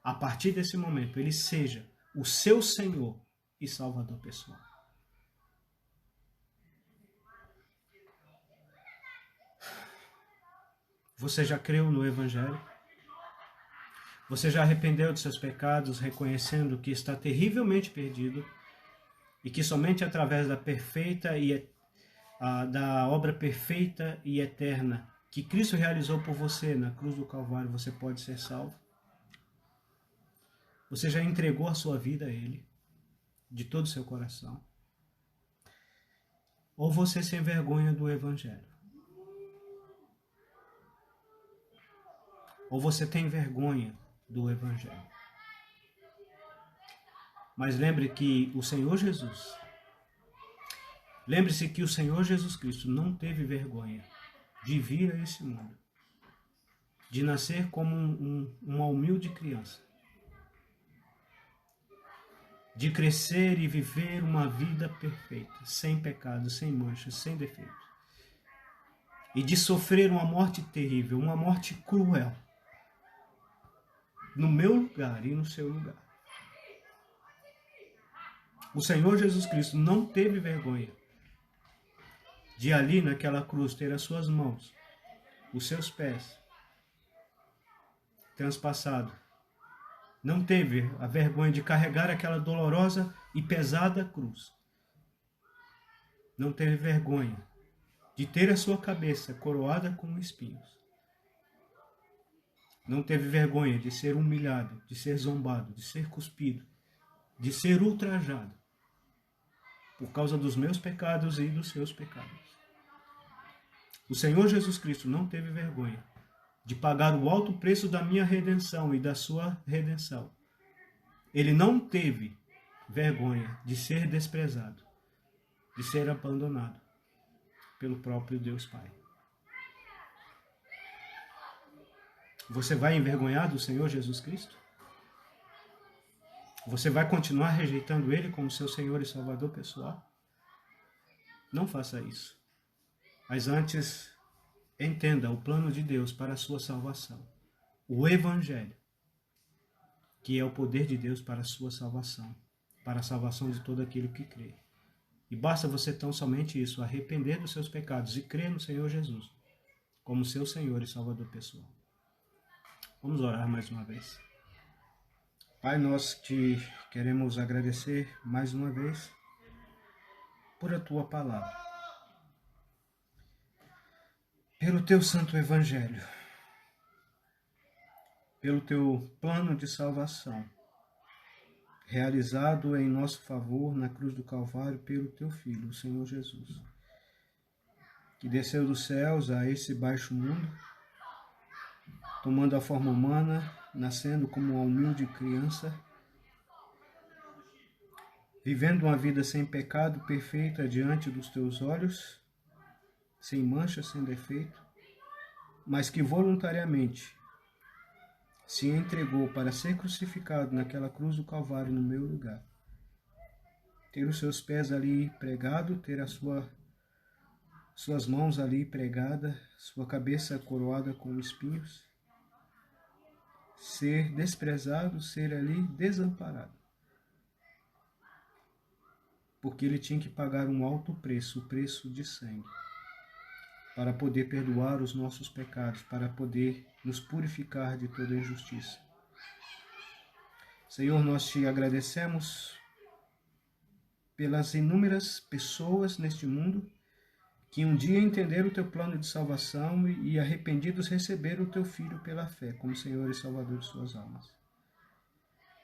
a partir desse momento, Ele seja o seu Senhor e Salvador pessoal. Você já creu no Evangelho? Você já arrependeu de seus pecados, reconhecendo que está terrivelmente perdido e que somente através da obra perfeita e eterna que Cristo realizou por você na cruz do Calvário, você pode ser salvo? Você já entregou a sua vida a Ele, de todo o seu coração? Ou você se envergonha do Evangelho? Ou você tem vergonha do Evangelho? Mas lembre-se que o Senhor Jesus Cristo não teve vergonha de vir a esse mundo, de nascer como uma humilde criança, de crescer e viver uma vida perfeita, sem pecado, sem mancha, sem defeito, e de sofrer uma morte terrível, uma morte cruel, no meu lugar e no seu lugar. O Senhor Jesus Cristo não teve vergonha de ali naquela cruz ter as suas mãos, os seus pés transpassado. Não teve a vergonha de carregar aquela dolorosa e pesada cruz. Não teve vergonha de ter a sua cabeça coroada com espinhos. Não teve vergonha de ser humilhado, de ser zombado, de ser cuspido, de ser ultrajado por causa dos meus pecados e dos seus pecados. O Senhor Jesus Cristo não teve vergonha de pagar o alto preço da minha redenção e da sua redenção. Ele não teve vergonha de ser desprezado, de ser abandonado pelo próprio Deus Pai. Você vai envergonhar do Senhor Jesus Cristo? Você vai continuar rejeitando Ele como seu Senhor e Salvador pessoal? Não faça isso. Mas antes, entenda o plano de Deus para a sua salvação. O Evangelho, que é o poder de Deus para a sua salvação, para a salvação de todo aquele que crê. E basta você tão somente isso, arrepender dos seus pecados e crer no Senhor Jesus como seu Senhor e Salvador pessoal. Vamos orar mais uma vez. Pai, nós te queremos agradecer mais uma vez por a tua palavra, pelo teu santo evangelho, pelo teu plano de salvação, realizado em nosso favor na cruz do Calvário pelo teu Filho, o Senhor Jesus, que desceu dos céus a esse baixo mundo, tomando a forma humana, nascendo como uma humilde criança, vivendo uma vida sem pecado, perfeita diante dos teus olhos, sem mancha, sem defeito, mas que voluntariamente se entregou para ser crucificado naquela cruz do Calvário no meu lugar. Ter os seus pés ali pregados, ter suas mãos ali pregadas, sua cabeça coroada com espinhos, ser desprezado, ser ali desamparado. Porque ele tinha que pagar um alto preço, o preço de sangue, para poder perdoar os nossos pecados, para poder nos purificar de toda injustiça. Senhor, nós te agradecemos pelas inúmeras pessoas neste mundo que um dia entenderam o teu plano de salvação e arrependidos receberam o teu Filho pela fé, como Senhor e Salvador de suas almas.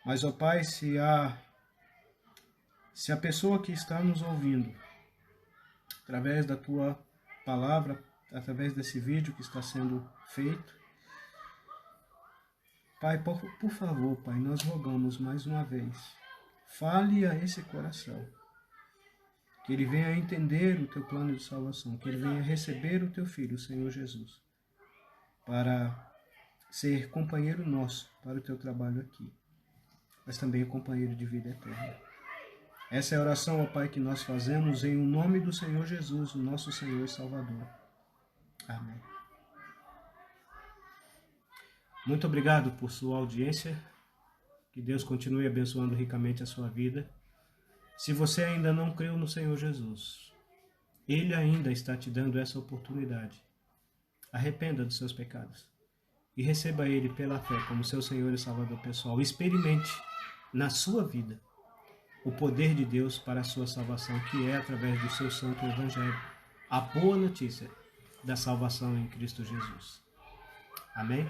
Mas, ó Pai, se a pessoa que está nos ouvindo, através da tua palavra, através desse vídeo que está sendo feito, Pai, por favor, Pai, nós rogamos mais uma vez, fale a esse coração, que ele venha entender o teu plano de salvação, que ele venha receber o teu Filho, o Senhor Jesus, para ser companheiro nosso para o teu trabalho aqui, mas também companheiro de vida eterna. Essa é a oração, ó Pai, que nós fazemos em nome do Senhor Jesus, o nosso Senhor e Salvador. Amém. Muito obrigado por sua audiência. Que Deus continue abençoando ricamente a sua vida. Se você ainda não creu no Senhor Jesus, Ele ainda está te dando essa oportunidade. Arrependa dos seus pecados e receba Ele pela fé como seu Senhor e Salvador pessoal. Experimente na sua vida o poder de Deus para a sua salvação, que é através do seu santo evangelho, a boa notícia da salvação em Cristo Jesus. Amém?